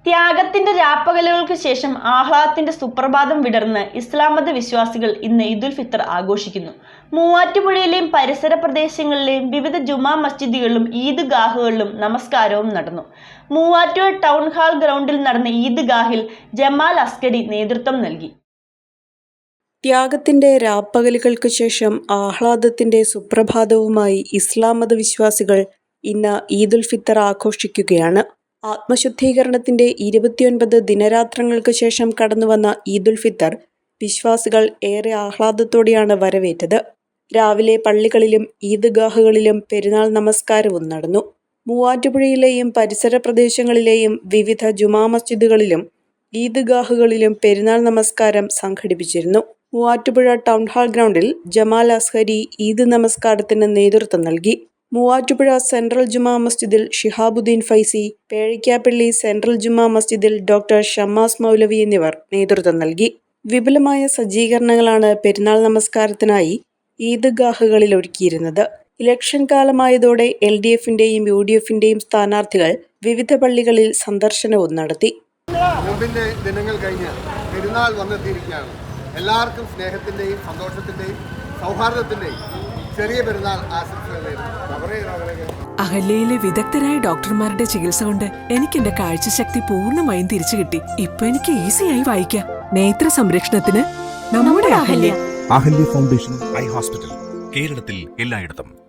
ത്യാഗത്തിന്റെ രാപ്പകലുകൾക്ക് ശേഷം ആഹ്ലാദത്തിന്റെ സുപ്രഭാതം വിടർന്ന് ഇസ്ലാം മത വിശ്വാസികൾ ഇന്ന് ഈദുൽ ഫിത്തർ ആഘോഷിക്കുന്നു. മൂവാറ്റുപുഴയിലെയും പരിസര പ്രദേശങ്ങളിലെയും വിവിധ ജുമാ മസ്ജിദുകളിലും ഈദ്ഗാഹുകളിലും നമസ്കാരവും നടന്നു. മൂവാറ്റുപുഴ ടൗൺ ഹാൾ ഗ്രൗണ്ടിൽ നടന്ന ഈദ്ഗാഹിൽ ജമാൽ അസ്കരി നേതൃത്വം നൽകി. ത്യാഗത്തിന്റെ രാപ്പകലുകൾക്ക് ശേഷം ആഹ്ലാദത്തിന്റെ സുപ്രഭാതവുമായി ഇസ്ലാം മത വിശ്വാസികൾ ഇന്ന് ഈദുൽ ഫിത്തർ ആഘോഷിക്കുകയാണ്. ആത്മശുദ്ധീകരണത്തിന്റെ 29 ദിനരാത്രങ്ങൾക്ക് ശേഷം കടന്നുവന്ന ഈദുൽ ഫിത്തർ വിശ്വാസികൾ ഏറെ ആഹ്ലാദത്തോടെയാണ് വരവേറ്റത്. രാവിലെ പള്ളികളിലും ഈദ്ഗാഹുകളിലും പെരുന്നാൾ നമസ്കാരവും നടന്നു. മൂവാറ്റുപുഴയിലെയും പരിസര പ്രദേശങ്ങളിലെയും വിവിധ ജുമാ മസ്ജിദുകളിലും ഈദ്ഗാഹുകളിലും പെരുന്നാൾ നമസ്കാരം സംഘടിപ്പിച്ചിരുന്നു. മൂവാറ്റുപുഴ ടൗൺ ഹാൾ ഗ്രൗണ്ടിൽ ജമാൽ അസ്ഹരി ഈദ് നമസ്കാരത്തിന് നേതൃത്വം നൽകി. മൂവാറ്റുപുഴ സെൻട്രൽ ജുമാ മസ്ജിദിൽ ഷിഹാബുദ്ദീൻ ഫൈസി, പേഴിക്കാപ്പള്ളി സെൻട്രൽ ജുമാ മസ്ജിദിൽ ഡോക്ടർ ഷമ്മാസ് മൗലവി എന്നിവർ നേതൃത്വം നൽകി. വിപുലമായ സജ്ജീകരണങ്ങളാണ് പെരുന്നാൾ നമസ്കാരത്തിനായി ഈദ്ഗാഹുകളിൽ ഒരുക്കിയിരുന്നത്. ഇലക്ഷൻ കാലമായതോടെ LDF-ന്റെയും UDF-ന്റെയും സ്ഥാനാർത്ഥികൾ വിവിധ പള്ളികളിൽ സന്ദർശനവും നടത്തി. നോമ്പിന്റെ ദിനങ്ങൾ കഴിഞ്ഞ് പെരുന്നാൾ വന്നെത്തിയിരിക്കുകയാണ്. എല്ലാവർക്കും സ്നേഹത്തിന്റെയും സന്തോഷത്തിന്റെയും സൗഹാർദ്ദത്തിന്റെയും ചെറിയ പെരുന്നാൾ ആശംസകൾ നേരുന്നു. അഹല്യയിലെ വിദഗ്ധരായ ഡോക്ടർമാരുടെ ചികിത്സ കൊണ്ട് എനിക്ക് എന്റെ കാഴ്ചശക്തി പൂർണ്ണമായും തിരിച്ചു കിട്ടി. ഇപ്പൊ എനിക്ക് ഈസിയായി വായിക്കാം. നേത്ര സംരക്ഷണത്തിന് നമ്മുടെ Ahalya. Ahalya foundation eye hospital, കേരളത്തിൽ എല്ലായിടത്തും.